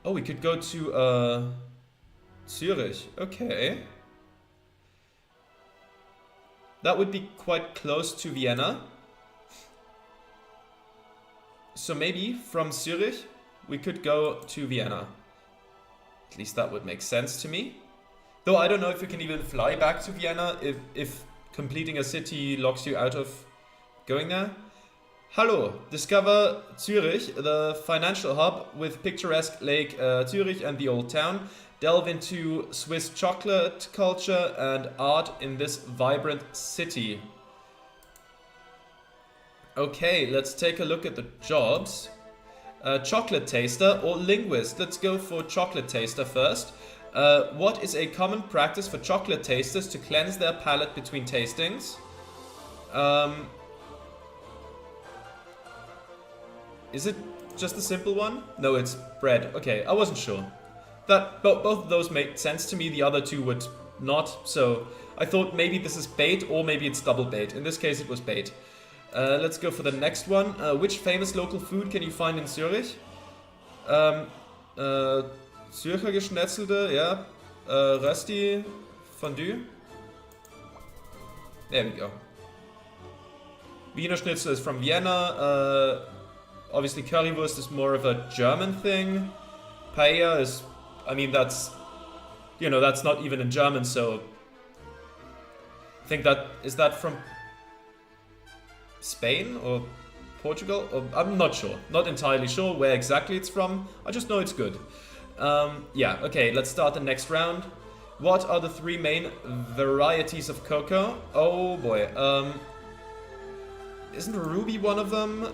Oh, we could go to Zurich. Okay. That would be quite close to Vienna. So maybe from Zurich we could go to Vienna. At least that would make sense to me. Though I don't know if you can even fly back to Vienna if completing a city locks you out of going there. Hallo, discover Zurich, the financial hub with picturesque Lake Zurich and the old town. Delve into Swiss chocolate culture and art in this vibrant city. Okay, let's take a look at the jobs. Chocolate taster or linguist. Let's go for chocolate taster first. What is a common practice for chocolate tasters to cleanse their palate between tastings? Is it just a simple one? No, it's bread. Okay, I wasn't sure. That both of those made sense to me. The other two would not. So I thought maybe this is bait or maybe it's double bait. In this case, it was bait. Let's go for the next one. Which famous local food can you find in Zurich? Zürcher Geschnetzelte, yeah. Rösti, Fondue. There we go. Wiener Schnitzel is from Vienna. Obviously Currywurst is more of a German thing. Paella is, I mean, that's, you know, that's not even in German, so I think that, is that from Spain or Portugal? Or, I'm not sure, not entirely sure where exactly it's from. I just know it's good. Yeah, okay, let's start the next round. What are the three main varieties of cocoa? Oh boy, isn't Ruby one of them?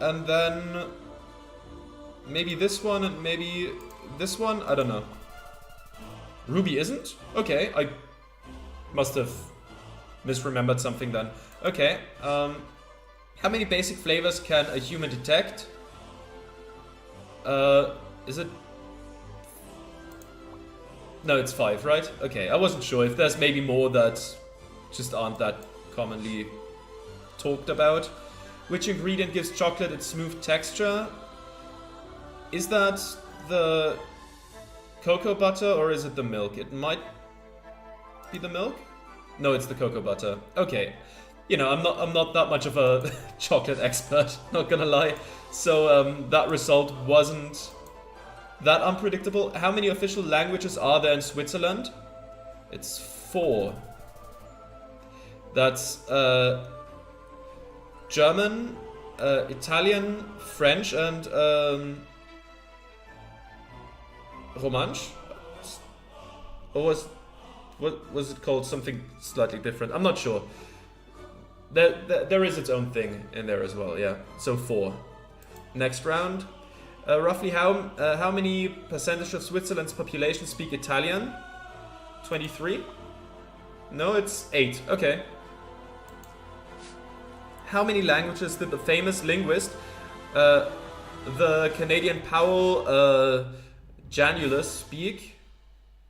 And then maybe this one and maybe this one? I don't know. Ruby isn't? Okay, I must have misremembered something then. Okay, how many basic flavors can a human detect? Is it? No, it's 5, right? Okay, I wasn't sure if there's maybe more that just aren't that commonly talked about. Which ingredient gives chocolate its smooth texture? Is that the cocoa butter or is it the milk? It might be the milk? No, it's the cocoa butter. Okay. You know, I'm not that much of a chocolate expert, not gonna lie. So that result wasn't that unpredictable. How many official languages are there in Switzerland? It's 4. That's German, Italian, French, and Romansh? Or what was it called? Something slightly different. I'm not sure. There is its own thing in there as well, yeah. So 4. Next round. Roughly how many percentage of Switzerland's population speak Italian? 23? No, it's 8. Okay. How many languages did the famous linguist, the Canadian Powell Janulus, speak?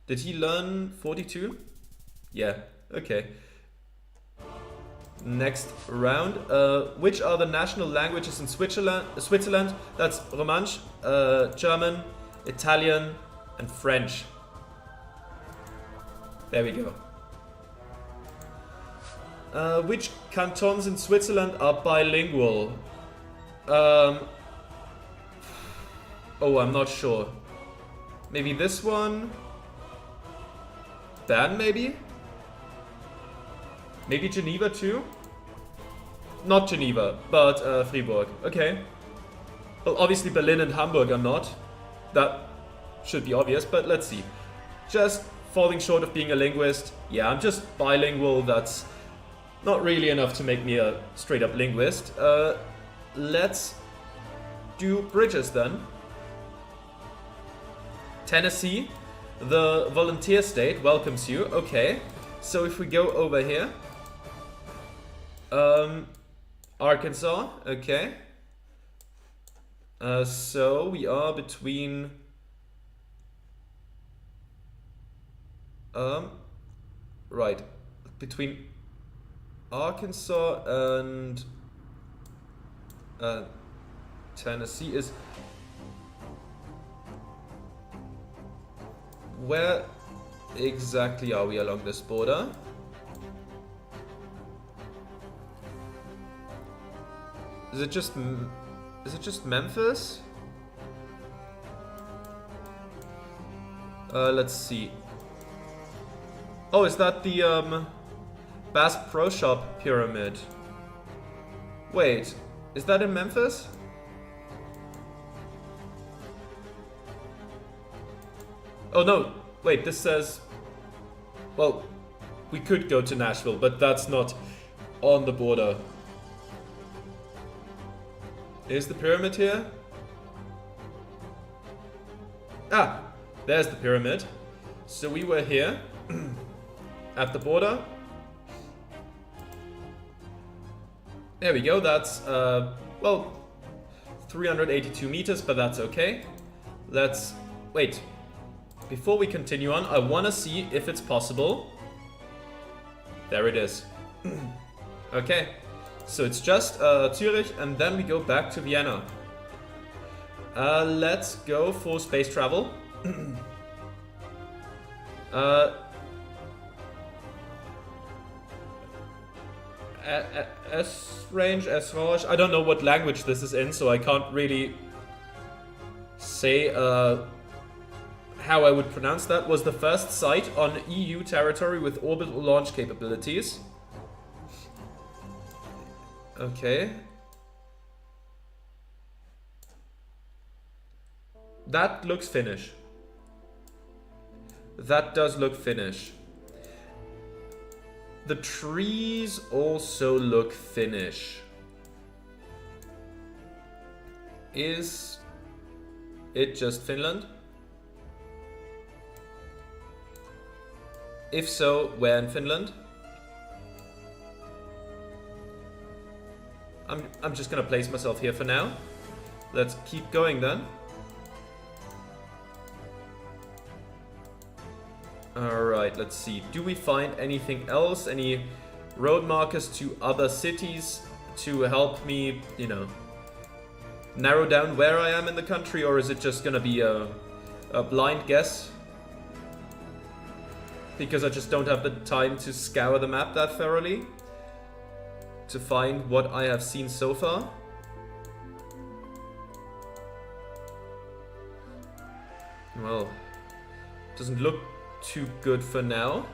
Did he learn 42? Yeah, okay. Next round. Which are the national languages in Switzerland? That's Romansh, German, Italian, and French. There we go. Which cantons in Switzerland are bilingual? Oh, I'm not sure. Maybe this one? Bern, maybe? Maybe Geneva too? Not Geneva, but Fribourg. Okay. Well, obviously Berlin and Hamburg are not. That should be obvious, but let's see. Just falling short of being a linguist. Yeah, I'm just bilingual. That's not really enough to make me a straight up linguist. Let's do bridges then. Tennessee, the volunteer state, welcomes you. Okay, so if we go over here, Arkansas. Okay, so we are between right, between Arkansas and Tennessee is where exactly are we along this border? Is it just Memphis? Let's see. Oh, is that the Bass Pro Shop pyramid? Wait, is that in Memphis? Oh no, wait, this says... Well, we could go to Nashville, but that's not on the border. Is the pyramid here? Ah, there's the pyramid. So we were here at the border. There we go, that's, well, 382 meters, but that's okay. Let's, wait. Before we continue on, I want to see if it's possible. There it is. Okay, so it's just Zurich, and then we go back to Vienna. Let's go for space travel. S-range, S-range. I don't know what language this is in, so I can't really say how I would pronounce that. Was the first site on EU territory with orbital launch capabilities. Okay. That looks Finnish. That does look Finnish. The trees also look Finnish. Is it just Finland? If so, where in Finland? I'm just gonna place myself here for now. Let's keep going then. Alright, let's see. Do we find anything else? Any road markers to other cities to help me, you know, narrow down where I am in the country? Or is it just gonna be a blind guess? Because I just don't have the time to scour the map that thoroughly to find what I have seen so far. Well, doesn't look too good for now.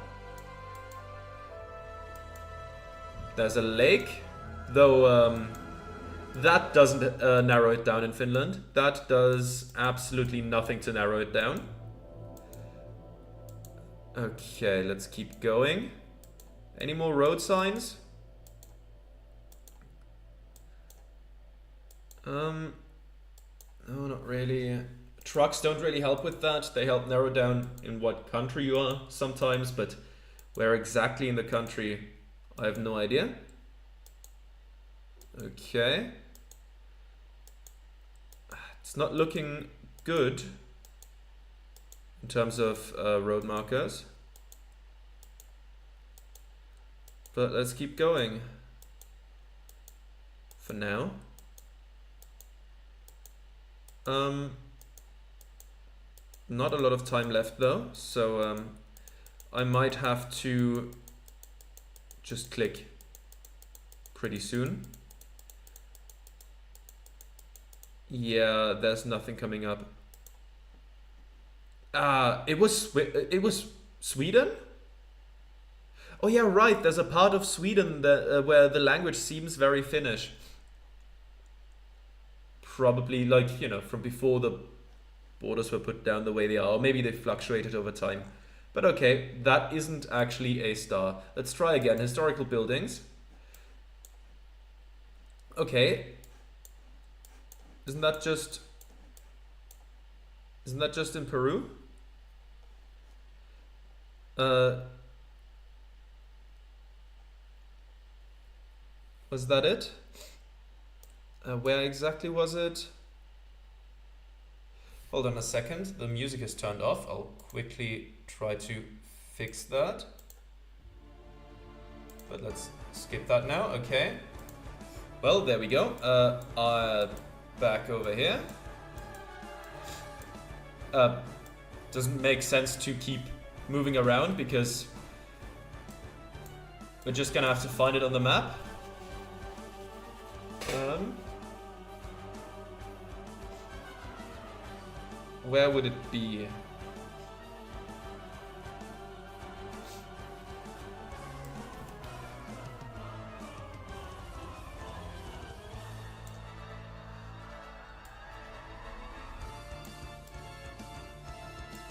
There's a lake, though that doesn't narrow it down in Finland. That does absolutely nothing to narrow it down. Okay, let's keep going. Any more road signs? No, not really. Trucks don't really help with that. They help narrow down in what country you are sometimes, but where exactly in the country, I have no idea. Okay. It's not looking good in terms of road markers. But let's keep going for now. Not a lot of time left though, so I might have to just click pretty soon. Yeah, there's nothing coming up. It was Sweden? Oh yeah, right, there's a part of Sweden that, where the language seems very Finnish. Probably, like, you know, from before the borders were put down the way they are, or maybe they fluctuated over time. But okay, that isn't actually a star. Let's try again. Historical buildings. Okay. Isn't that just in Peru? Was that it? Where exactly was it? Hold on a second, the music is turned off. I'll quickly try to fix that. But let's skip that now, okay. Well, there we go. Back over here. doesn't make sense to keep moving around because we're just gonna have to find it on the map. Where would it be?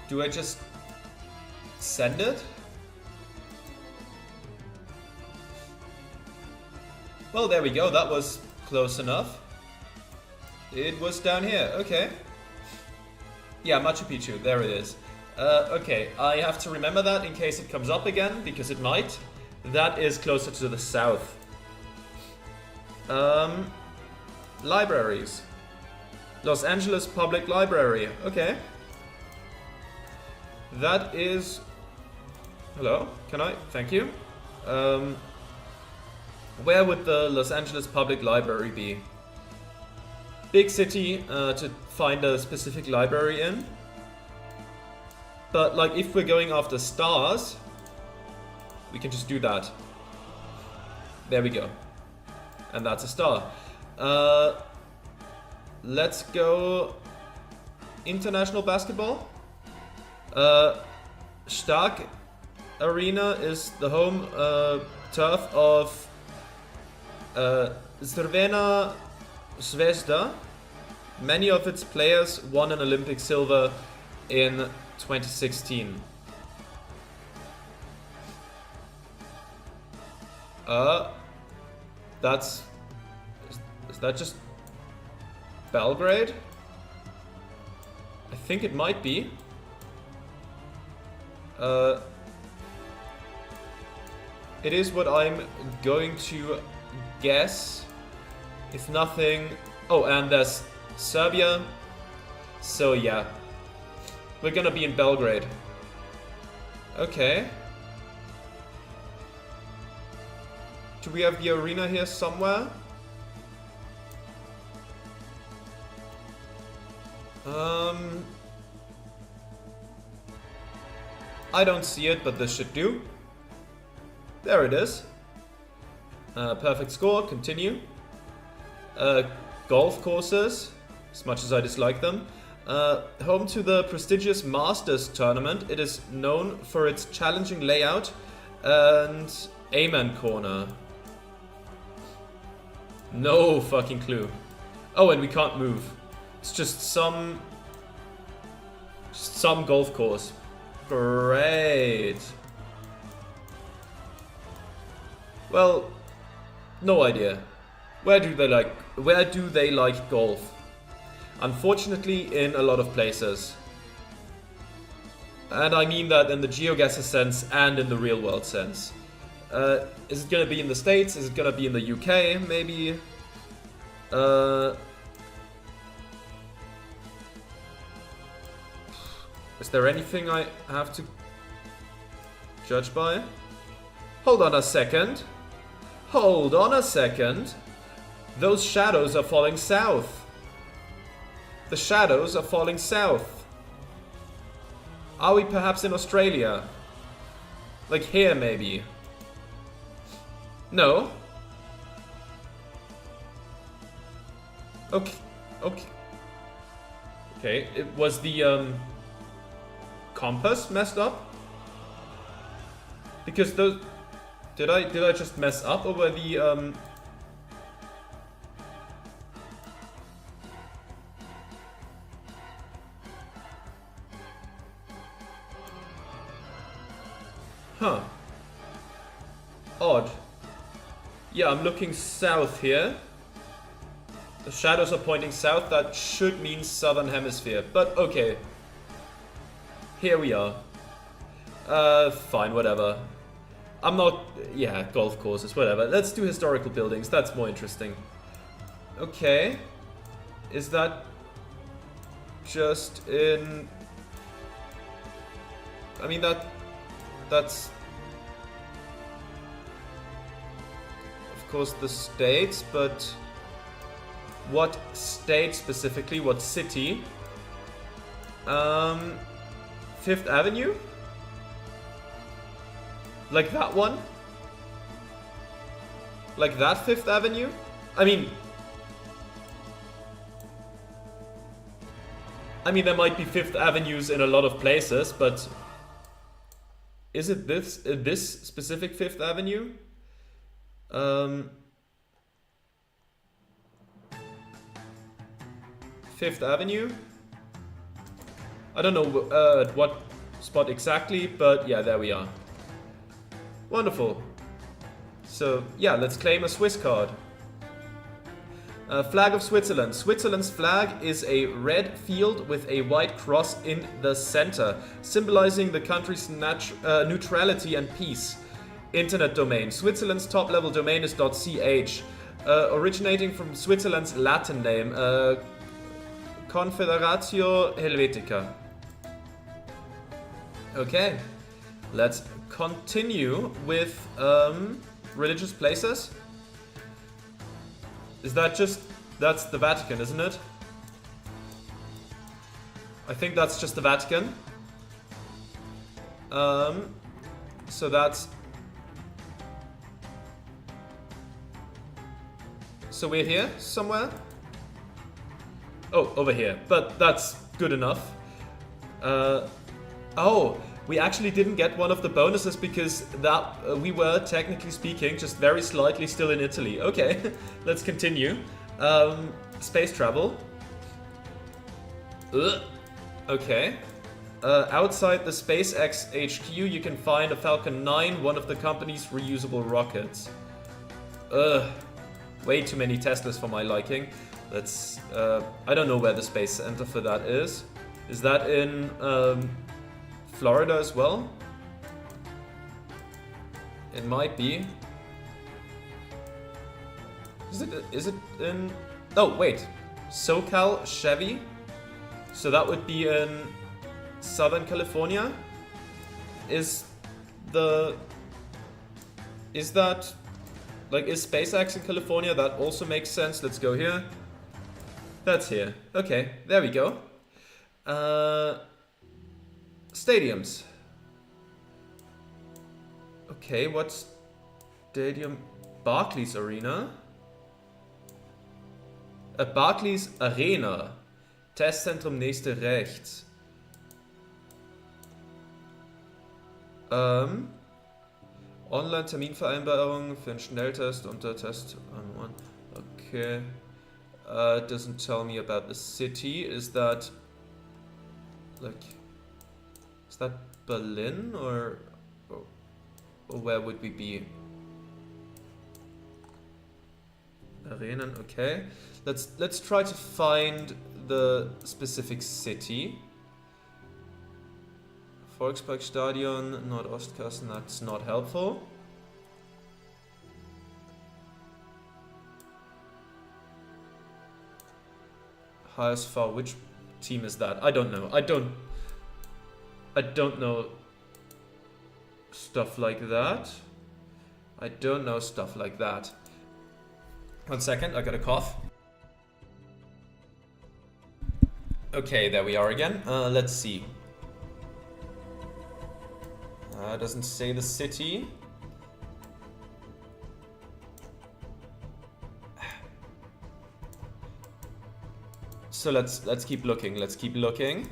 Do I just send it? Well, there we go. That was close enough. It was down here. Okay. Yeah, Machu Picchu. There it is. Okay, I have to remember that in case it comes up again, because it might. That is closer to the south. Libraries. Los Angeles Public Library. Okay. That is... Hello? Can I? Thank you. Where would the Los Angeles Public Library be? Big city to find a specific library in. But like if we're going after stars, we can just do that. There we go. And that's a star. Let's go international basketball. Stark Arena is the home turf of Crvena Zvezda. Many of its players won an Olympic silver in 2016. That's... Is that just Belgrade? I think it might be. It is what I'm going to guess. If nothing... Oh, and there's Serbia. So yeah. We're gonna be in Belgrade. Okay. Do we have the arena here somewhere? I don't see it, but this should do. There it is. Perfect score, continue. Golf courses, as much as I dislike them. Home to the prestigious Masters tournament, it is known for its challenging layout and Amen corner. No fucking clue. Oh, and we can't move. It's just some golf course. Great. Well, no idea. Where do they like golf? Unfortunately, in a lot of places. And I mean that in the GeoGuessr sense and in the real world sense. Is it gonna be in the States? Is it gonna be in the UK? Maybe. Is there anything I have to judge by? Hold on a second. Hold on a second. Those shadows are falling south. The shadows are falling south. Are we perhaps in Australia? Like here, maybe? No? Okay. Okay. Okay, it was the, compass messed up? Because those... Did I just mess up, or were the, Huh. Odd. Yeah, I'm looking south here. The shadows are pointing south. That should mean southern hemisphere. But okay. Here we are. Fine, whatever. I'm not... Yeah, golf courses, whatever. Let's do historical buildings. That's more interesting. Okay. Is that just in... I mean, that's... Of course, the States, but... What state specifically? What city? Fifth Avenue? Like that one? Like that Fifth Avenue? I mean, there might be Fifth Avenues in a lot of places, but is it this specific Fifth Avenue? Fifth Avenue? I don't know at what spot exactly, but yeah, there we are. Wonderful. So yeah, let's claim a Swiss card. Flag of Switzerland. Switzerland's flag is a red field with a white cross in the center, symbolizing the country's neutrality and peace. Internet domain. Switzerland's top-level domain is .ch, originating from Switzerland's Latin name, Confederatio Helvetica. Okay, let's continue with religious places. Is that just... that's the Vatican, isn't it? I think that's just the Vatican. So that's... so we're here somewhere? Oh, over here. But that's good enough. Oh, we actually didn't get one of the bonuses because that we were, technically speaking, just very slightly still in Italy. Okay, let's continue. Space travel. Okay. Outside the SpaceX HQ, you can find a Falcon 9, one of the company's reusable rockets. Way too many Teslas for my liking. Let's... I don't know where the space center for that is. Is that in Florida as well? It might be. Is it in... oh, wait. SoCal Chevy? So that would be in Southern California? Is that... like, is SpaceX in California? That also makes sense. Let's go here. That's here. Okay, there we go. Stadiums. Okay, what stadium? Barclays Arena? Barclays Arena. Testzentrum nächste rechts. Online-Terminvereinbarung für einen Schnelltest unter Test on one. Okay. It doesn't tell me about the city. Is that like... is that Berlin or where would we be? Arenen, okay. Let's try to find the specific city. Volksparkstadion, Nordostkassen, that's not helpful. HSV, which team is that? I don't know. I don't know stuff like that. I don't know stuff like that. 1 second, I got a cough. Okay, there we are again. Let's see. Doesn't say the city. So let's keep looking. Let's keep looking.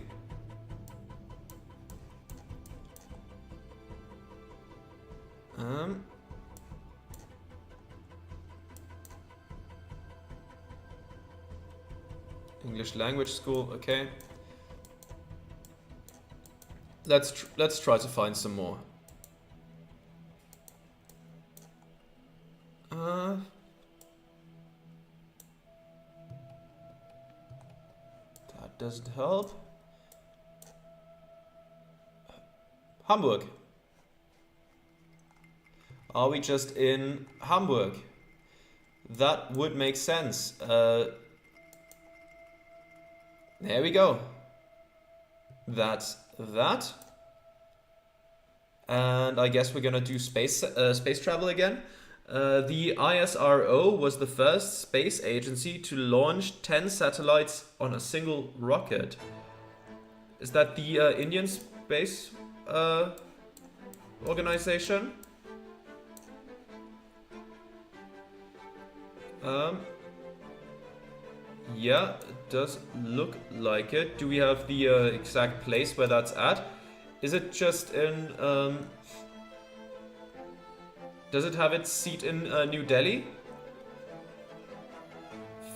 English language school. Okay. Let's try to find some more. That doesn't help. Hamburg. Are we just in Hamburg? That would make sense. There we go. That's that. And I guess we're gonna do space travel again. The ISRO was the first space agency to launch 10 satellites on a single rocket. Is that the Indian base organization. Yeah, it does look like it. Do we have the exact place where that's at? Is it just in... does it have its seat in New Delhi?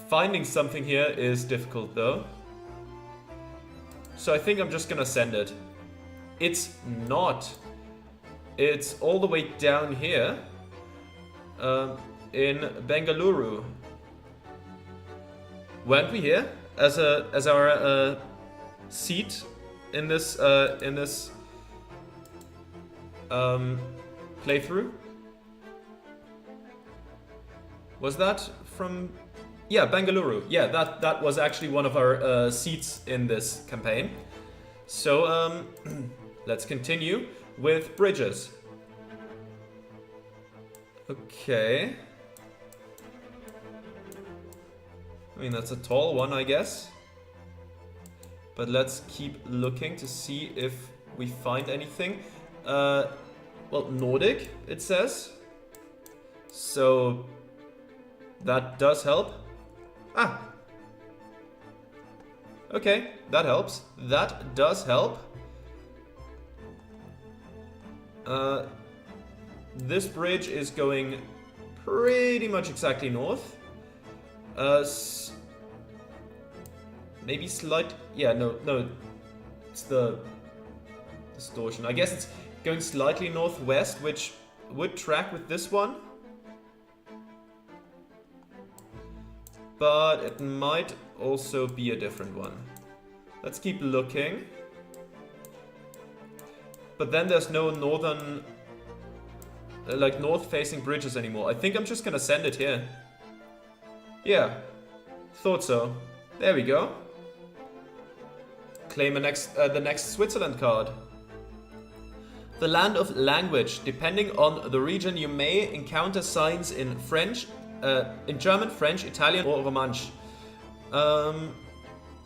Finding something here is difficult though. So I think I'm just gonna send it. It's not. It's all the way down here in Bengaluru. Weren't we here as our seat in this playthrough? Was that from? Yeah, Bengaluru. Yeah, that was actually one of our seats in this campaign. So let's continue with bridges. Okay. I mean, that's a tall one, I guess. But let's keep looking to see if we find anything. Well, Nordic, it says. So that does help. Ah. Okay, that helps. That does help. This bridge is going pretty much exactly north. Maybe slight... Yeah, no. It's the distortion. I guess it's going slightly northwest, which would track with this one. But it might also be a different one. Let's keep looking. But then there's no northern... like north-facing bridges anymore. I think I'm just gonna send it here. Yeah, thought so. There we go. Claim the next Switzerland card. The land of language. Depending on the region, you may encounter signs in French, in German, French, Italian, or Romansh.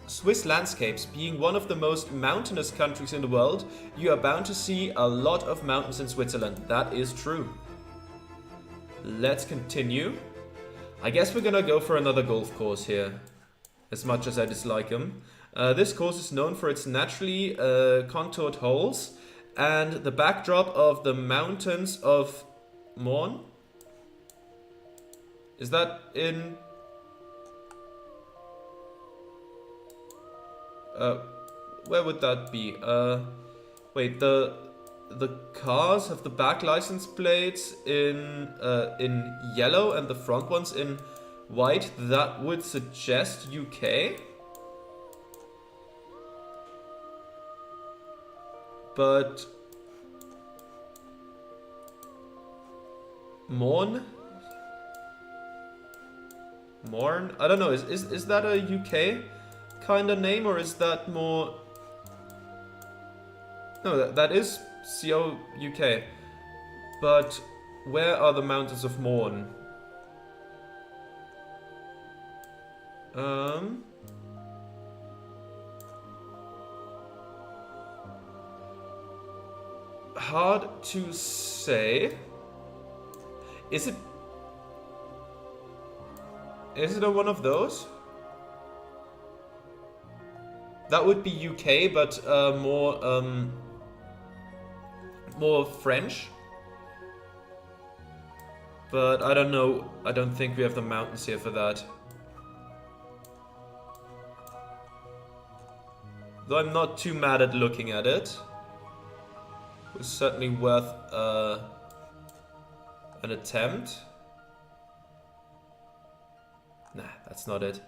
Swiss landscapes. Being one of the most mountainous countries in the world, you are bound to see a lot of mountains in Switzerland. That is true. Let's continue. I guess we're gonna go for another golf course here, as much as I dislike them. This course is known for its naturally contoured holes and the backdrop of the mountains of Morn. Is that in... where would that be? Wait, the cars have the back license plates in yellow and the front ones in white. That would suggest UK. But Morn? I don't know. Is that a UK kind of name, or is that more? No, that is CO UK. But where are the mountains of Morn? Hard to say. Is it a one of those? That would be UK, but more French. But I don't know. I don't think we have the mountains here for that. Though I'm not too mad at looking at it. It was certainly worth an attempt. Nah, that's not it.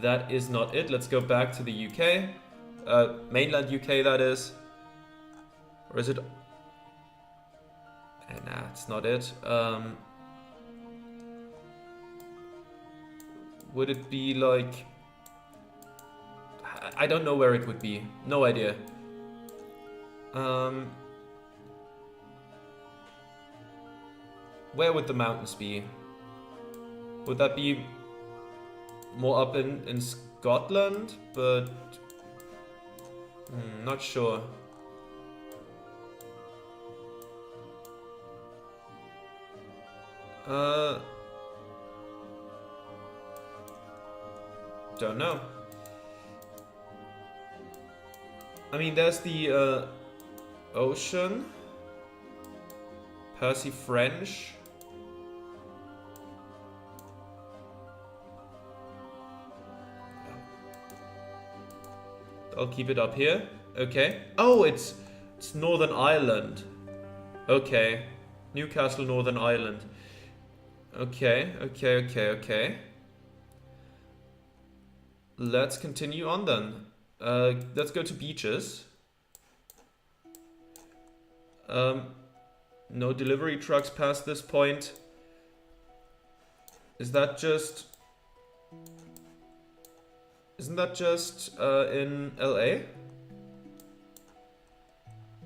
That is not it. Let's go back to the UK. Mainland UK, that is. Or is it... nah, it's not it. Would it be like... I don't know where it would be. No idea. Where would the mountains be? Would that be more up in Scotland? But not sure. Don't know. I mean, there's the ocean. Percy French. I'll keep it up here. Okay. Oh, it's Northern Ireland. Okay. Newcastle, Northern Ireland. Okay, okay, okay, okay. Let's continue on then. Let's go to beaches. No delivery trucks past this point. Is that just... Isn't that just in LA?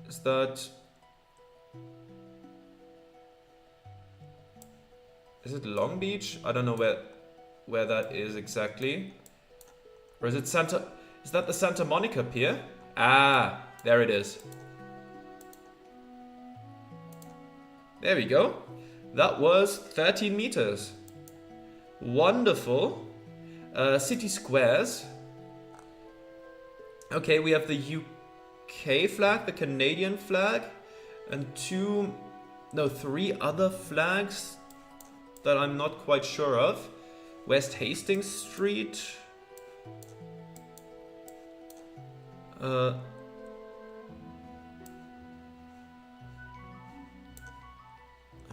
Is that... Is it Long Beach? I don't know where that is exactly. Or is it Santa... Is that the Santa Monica Pier? Ah, there it is. There we go. That was 13 meters. Wonderful. City squares. Okay, we have the UK flag, the Canadian flag, and three other flags that I'm not quite sure of. West Hastings Street. I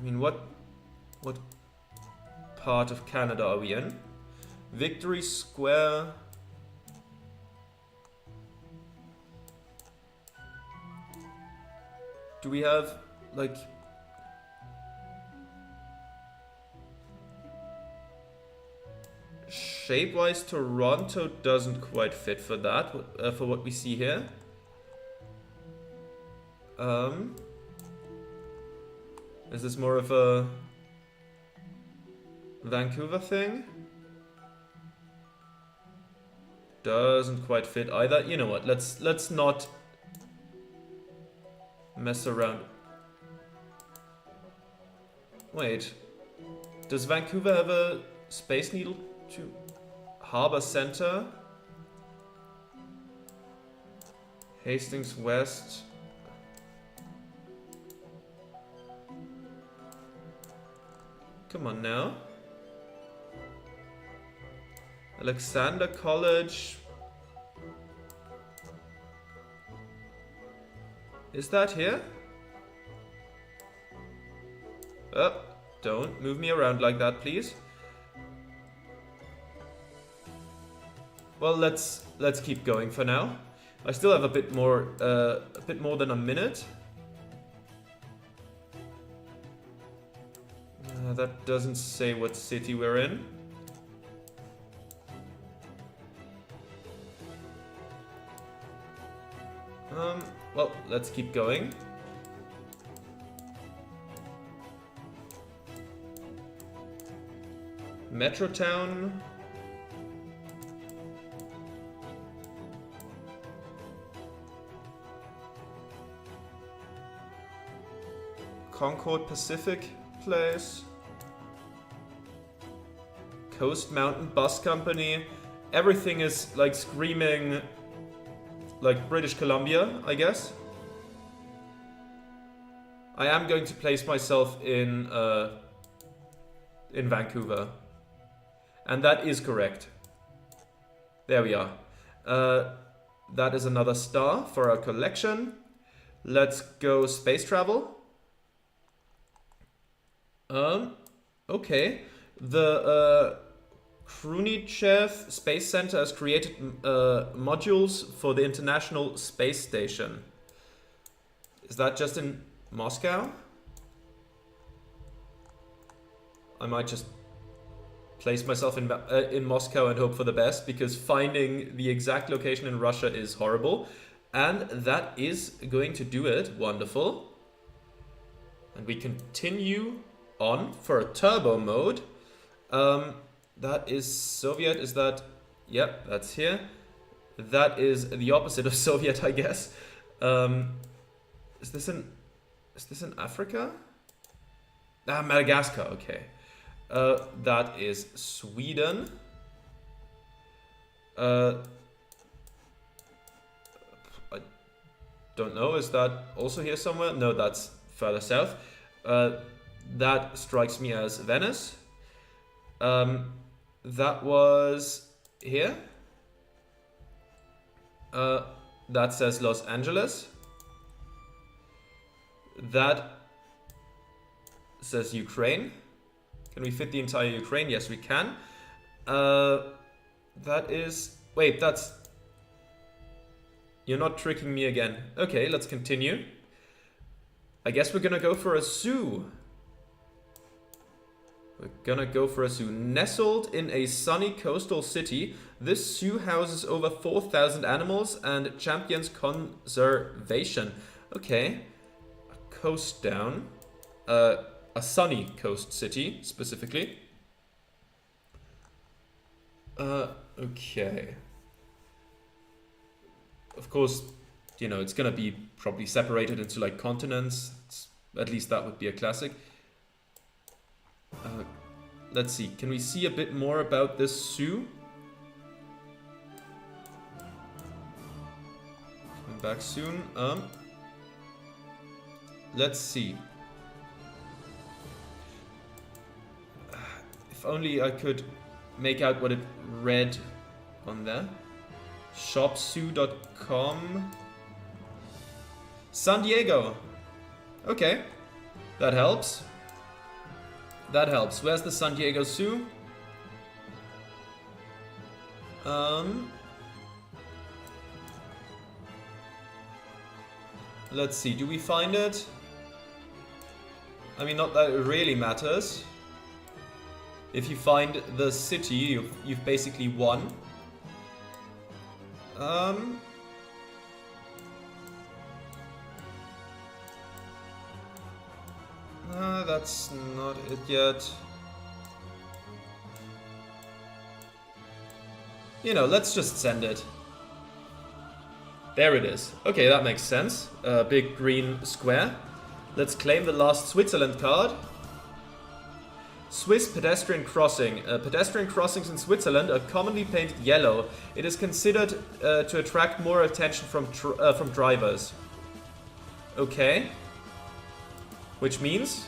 mean, what part of Canada are we in? Victory Square. Do we have, like... Shape-wise, Toronto doesn't quite fit for that, for what we see here. Is this more of a Vancouver thing? Doesn't quite fit either. You know what? Let's not mess around. Wait. Does Vancouver have a Space Needle to Harbor Center? Hastings West. Come on now. Alexander College. Is that here? Oh, don't move me around like that, please. Well, let's keep going for now. I still have a bit more than a minute. That doesn't say what city we're in. Well, let's keep going. Metrotown. Concord Pacific Place. Coast Mountain Bus Company. Everything is like screaming like British Columbia, I guess. I am going to place myself in Vancouver. And that is correct. There we are. That is another star for our collection. Let's go space travel. Okay. The Khrushchev Space Center has created modules for the International Space Station. Is that just in Moscow? I might just place myself in Moscow and hope for the best, because finding the exact location in Russia is horrible. And that is going to do it. Wonderful. And we continue on for a turbo mode. That is Soviet. Is that... Yep, that's here. That is the opposite of Soviet, I guess. Is this in Africa? Ah, Madagascar, okay. That is Sweden. I don't know, is that also here somewhere? No, that's further south. That strikes me as Venice. That was here. That says Los Angeles. That says Ukraine. Can we fit the entire Ukraine? Yes, we can. That is... Wait, that's... You're not tricking me again. Okay, let's continue. I guess we're gonna go for a zoo. We're gonna go for a zoo. Nestled in a sunny coastal city, this zoo houses over 4,000 animals and champions conservation. Okay. A coast down. A sunny coast city, specifically. Okay. Of course, you know, it's gonna be probably separated into like continents. At least that would be a classic. Let's see, can we see a bit more about this zoo? Coming back soon. Let's see. If only I could make out what it read on there. Shopzoo.com. San Diego. Okay, that helps. That helps. Where's the San Diego Zoo? Let's see, do we find it? I mean, not that it really matters. If you find the city, you've basically won. That's not it yet. You know, let's just send it. There it is. Okay, that makes sense. Big green square. Let's claim the last Switzerland card. Swiss pedestrian crossing. Pedestrian crossings in Switzerland are commonly painted yellow. It is considered to attract more attention from drivers. Okay. Which means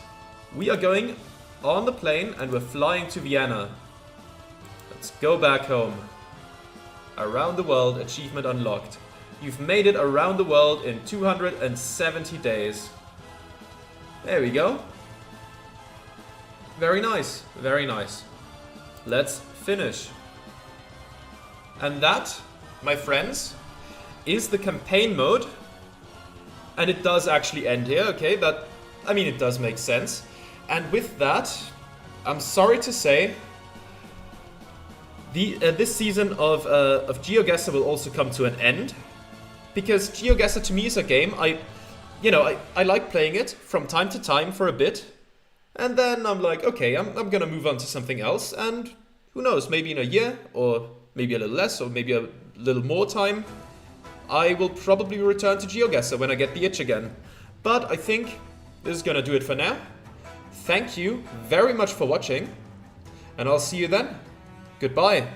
we are going on the plane and we're flying to Vienna. Let's go back home. Around the world, achievement unlocked. You've made it around the world in 270 days. There we go. Very nice, very nice. Let's finish. And that, my friends, is the campaign mode. And it does actually end here, okay? That, I mean, it does make sense. And with that, I'm sorry to say, this season of GeoGuessr will also come to an end. Because GeoGuessr to me is a game, I like playing it from time to time for a bit. And then I'm like, okay, I'm gonna move on to something else. And who knows, maybe in a year, or maybe a little less, or maybe a little more time, I will probably return to GeoGuessr when I get the itch again. But I think this is gonna do it for now. Thank you very much for watching, and I'll see you then. Goodbye.